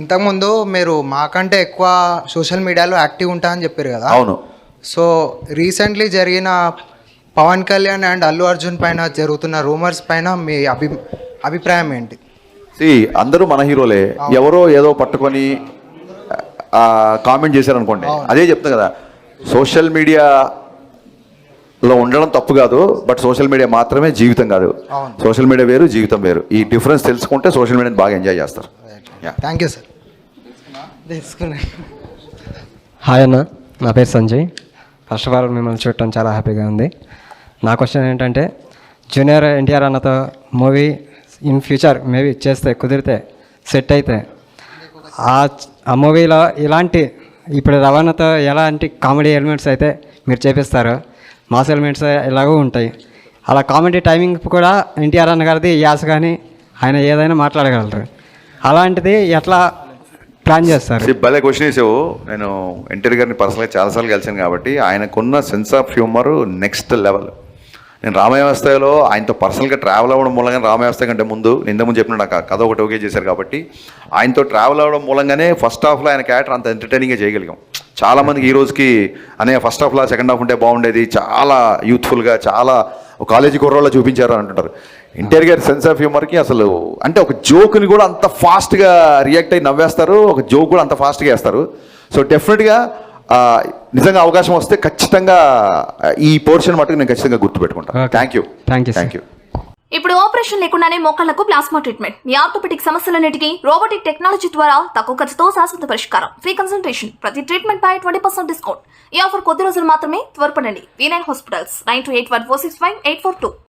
ఇంతకుముందు మీరు మాకంటే ఎక్కువ సోషల్ మీడియాలో యాక్టివ్ ఉంటా అని చెప్పారు కదా. అవును. సో రీసెంట్లీ జరిగిన పవన్ కళ్యాణ్ అండ్ అల్లు అర్జున్ పైన జరుగుతున్న రూమర్స్ పైన మీ అభిప్రాయం ఏంటి? అందరూ మన హీరోలే, ఎవరో ఏదో పట్టుకొని కామెంట్ చేశారనుకోండి, అదే చెప్తాను కదా, సోషల్ మీడియాలో ఉండడం తప్పు కాదు, బట్ సోషల్ మీడియా మాత్రమే జీవితం కాదు. సోషల్ మీడియా వేరు, జీవితం వేరు. ఈ డిఫరెన్స్ తెలుసుకుంటే సోషల్ మీడియాని బాగా ఎంజాయ్ చేస్తారు. Thank you sir. హాయ్ అన్న, నా పేరు సంజయ్. ఫస్ట్ ఆఫ్ ఆల్ మిమ్మల్ని చూడటం చాలా హ్యాపీగా ఉంది. నా క్వశ్చన్ ఏంటంటే, జూనియర్ ఎన్టీఆర్ అన్నతో మూవీ ఇన్ ఫ్యూచర్ మేబీ చేస్తే, కుదిరితే, సెట్ అయితే ఆ మూవీలో ఇలాంటి ఇప్పుడు రవాణాతో ఎలాంటి కామెడీ ఎలిమెంట్స్ అయితే మీరు చేపిస్తారో, మాస్ ఎలిమెంట్స్ ఎలాగో ఉంటాయి. అలా కామెడీ టైమింగ్ కూడా ఎన్టీఆర్ అన్న గారిది యాస కానీ ఆయన ఏదైనా మాట్లాడగలరు. అలాంటిది ఎట్లా ప్లాన్ చేస్తారు? భలే క్వశ్చన్ వేసావు. నేను ఎన్టీఆర్ గారిని పర్సనల్గా చాలాసార్లు కలిసాను కాబట్టి ఆయనకున్న sense of humour next level. నేను రామవ్యవస్థలో ఆయనతో పర్సనల్గా ట్రావెల్ అవ్వడం మూలంగా, రామవ్యవస్థ కంటే ముందు ఇంతకుముందు చెప్పిన నాకు కథ ఒకటి ఓకే చేశారు కాబట్టి ఆయనతో ట్రావెల్ అవ్వడం మూలంగానే ఫస్ట్ హాఫ్లో ఆయన క్యారెక్టర్ అంత ఎంటర్టైనింగ్గా చేయగలిగాం. చాలామందికి ఈ రోజుకి అనే ఫస్ట్ హాఫ్లో సెకండ్ హాఫ్ ఉంటే బాగుండేది, చాలా యూత్ఫుల్గా, చాలా కాలేజీ కుర్రోళ్ళ చూపించారు అని అంటుంటారు. ఎన్టీఆర్ గారి సెన్స్ ఆఫ్ హ్యూమర్కి అసలు అంటే ఒక జోక్ని కూడా అంత ఫాస్ట్గా రియాక్ట్ అయ్యి నవ్వేస్తారు, ఒక జోక్ కూడా అంత ఫాస్ట్గా వేస్తారు. సో డెఫినెట్గా నిజంగా అవకాశం వస్తే ఖచ్చితంగా ఈ పోర్షన్ మటుకు నేను ఖచ్చితంగా గుర్తుపెట్టుకుంటాను. Thank you. ఇప్పుడు ఆపరేషన్ లేకుండానే మోకాళ్లకు ప్లాస్మా ట్రీట్మెంట్, మీ ఆర్థోపెటిక్ సమస్యలన్నిటికీ రోబోటిక్ టెక్నాలజీ ద్వారా తక్కువ ఖర్చుతో శాశ్వత పరిష్కారం, ఫ్రీ కన్సల్టేషన్, ప్రతి ట్రీట్మెంట్ పై 20% డిస్కౌంట్. ఈ ఆఫర్ కొద్ది రోజులు మాత్రమే, త్వరపడండి. V9 hospitals, 9281465842.